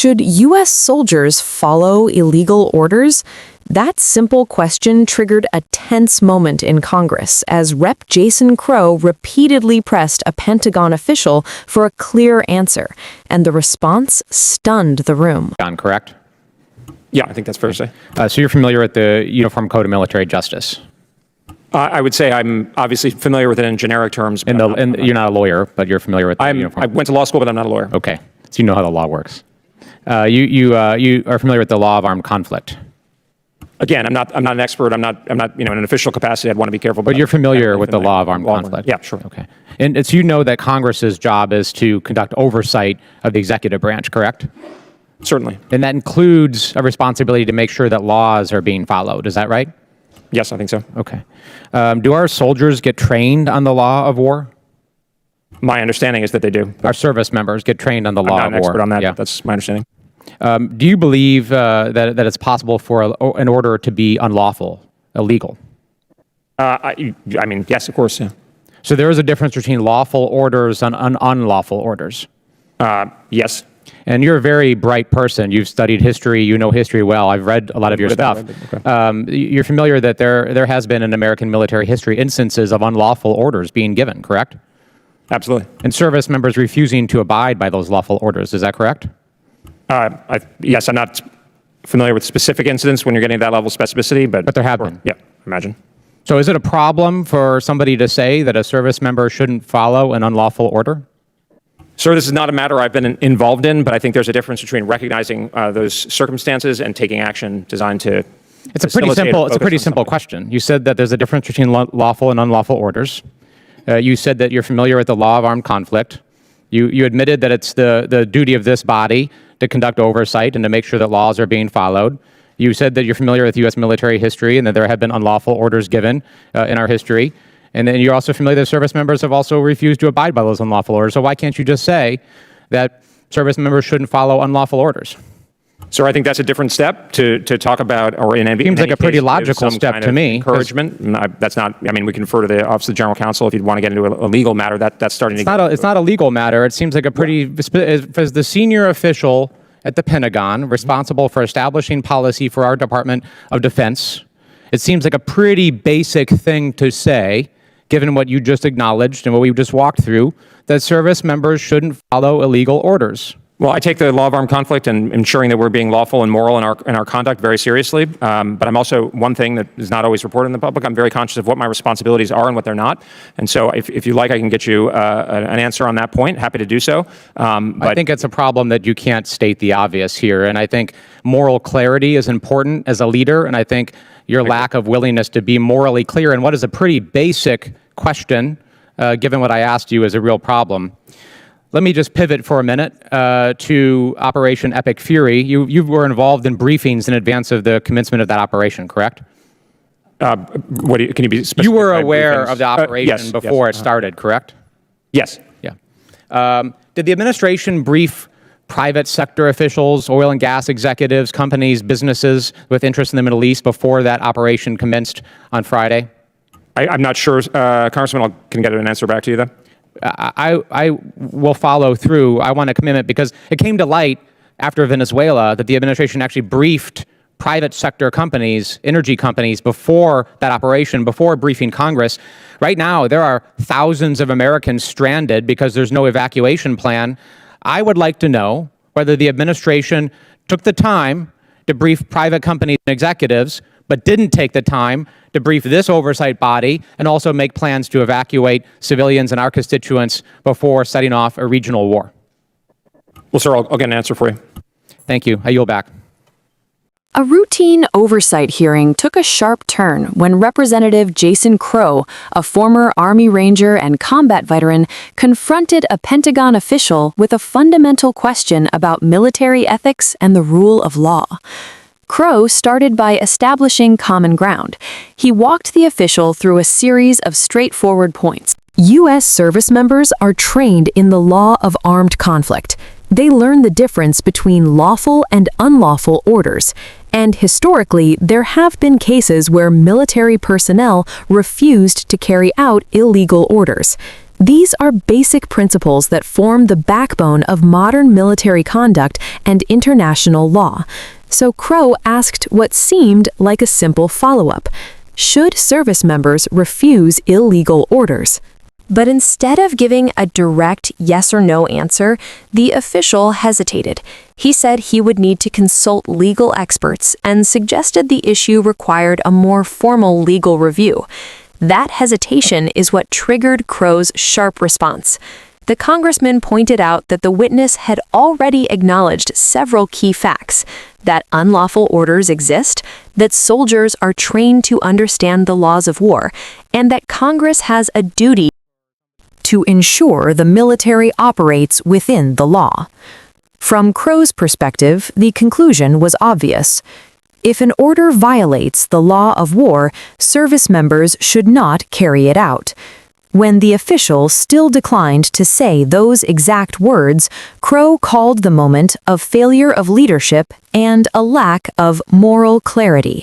Should U.S. soldiers follow illegal orders? That simple question triggered a tense moment in Congress as Rep. Jason Crow repeatedly pressed a Pentagon official for a clear answer, and the response stunned the room. Correct? Yeah, I think that's fair to say. So you're familiar with the Uniform Code of Military Justice? I would say I'm obviously familiar with it in generic terms. You're not a lawyer, but you're familiar with the uniform. I went to law school, but I'm not a lawyer. Okay, so you know how the law works. You are familiar with the law of armed conflict. Again, I'm not an expert. I'm not in an official capacity. I'd want to be careful. But you're familiar with the law of armed conflict. Yeah, sure. Okay, and it's you know that Congress's job is to conduct oversight of the executive branch, correct? Certainly. And that includes a responsibility to make sure that laws are being followed. Is that right? Yes, I think so. Okay. Do our soldiers get trained on the law of war? My understanding is that they do. Our service members get trained on the law of war. I'm not an expert on that. Yeah. That's my understanding. Do you believe that it's possible for an order to be unlawful, illegal? I mean, yes, of course. Yeah. So there is a difference between lawful orders and unlawful orders. Yes. And you're a very bright person. You've studied history. You know history well. I've read a lot of your stuff. Okay. You're familiar that there has been in American military history instances of unlawful orders being given, correct? Absolutely. And service members refusing to abide by those lawful orders. Is that correct? Yes, I'm not familiar with specific incidents when you're getting that level of specificity, but there have been. Yeah, imagine. So is it a problem for somebody to say that a service member shouldn't follow an unlawful order? Sir, this is not a matter I've been involved in, but I think there's a difference between recognizing those circumstances and taking action designed to. It's a pretty simple question. You said that there's a difference between lawful and unlawful orders. You said that you're familiar with the law of armed conflict. You admitted that it's the duty of this body to conduct oversight and to make sure that laws are being followed. You said that you're familiar with U.S. military history and that there have been unlawful orders given in our history. And then you're also familiar that service members have also refused to abide by those unlawful orders. So why can't you just say that service members shouldn't follow unlawful orders? So I think that's a different step to talk about, or in any seems like a pretty logical step to me. Encouragement. That's not. I mean, we can refer to the Office of the General Counsel if you'd want to get into a legal matter. That's starting to. It's not a legal matter. It seems like a pretty. As the senior official at the Pentagon, responsible for establishing policy for our Department of Defense, it seems like a pretty basic thing to say, given what you just acknowledged and what we just walked through, that service members shouldn't follow illegal orders. Well, I take the law of armed conflict and ensuring that we're being lawful and moral in our conduct very seriously. But I'm also, one thing that is not always reported in the public, I'm very conscious of what my responsibilities are and what they're not. And so if you like, I can get you an answer on that point. Happy to do so. But I think it's a problem that you can't state the obvious here. And I think moral clarity is important as a leader. And I think your lack of willingness to be morally clear in what is a pretty basic question, given what I asked you, is a real problem. Let me just pivot for a minute to Operation Epic Fury. You were involved in briefings in advance of the commencement of that operation, correct? Can you be specific? You were aware of the operation before it started, correct? Yes. Yeah. Did the administration brief private sector officials, oil and gas executives, companies, businesses with interest in the Middle East before that operation commenced on Friday? I'm not sure. Congressman, I can get an answer back to you then. I will follow through. I want a commitment because it came to light after Venezuela that the administration actually briefed private sector companies, energy companies, before that operation, before briefing Congress. Right now, there are thousands of Americans stranded because there's no evacuation plan. I would like to know whether the administration took the time to brief private companies and executives, but didn't take the time to brief this oversight body and also make plans to evacuate civilians and our constituents before setting off a regional war. Well, sir, I'll get an answer for you. Thank you. I yield back. A routine oversight hearing took a sharp turn when Representative Jason Crow, a former Army Ranger and combat veteran, confronted a Pentagon official with a fundamental question about military ethics and the rule of law. Crow started by establishing common ground. He walked the official through a series of straightforward points. U.S. service members are trained in the law of armed conflict. They learn the difference between lawful and unlawful orders. And historically, there have been cases where military personnel refused to carry out illegal orders. These are basic principles that form the backbone of modern military conduct and international law. So Crow asked what seemed like a simple follow-up. Should service members refuse illegal orders? But instead of giving a direct yes or no answer, the official hesitated. He said he would need to consult legal experts and suggested the issue required a more formal legal review. That hesitation is what triggered Crow's sharp response. The congressman pointed out that the witness had already acknowledged several key facts: that unlawful orders exist, that soldiers are trained to understand the laws of war, and that Congress has a duty to ensure the military operates within the law. From Crow's perspective, the conclusion was obvious. If an order violates the law of war, service members should not carry it out. When the official still declined to say those exact words, Crow called the moment a failure of leadership and a lack of moral clarity.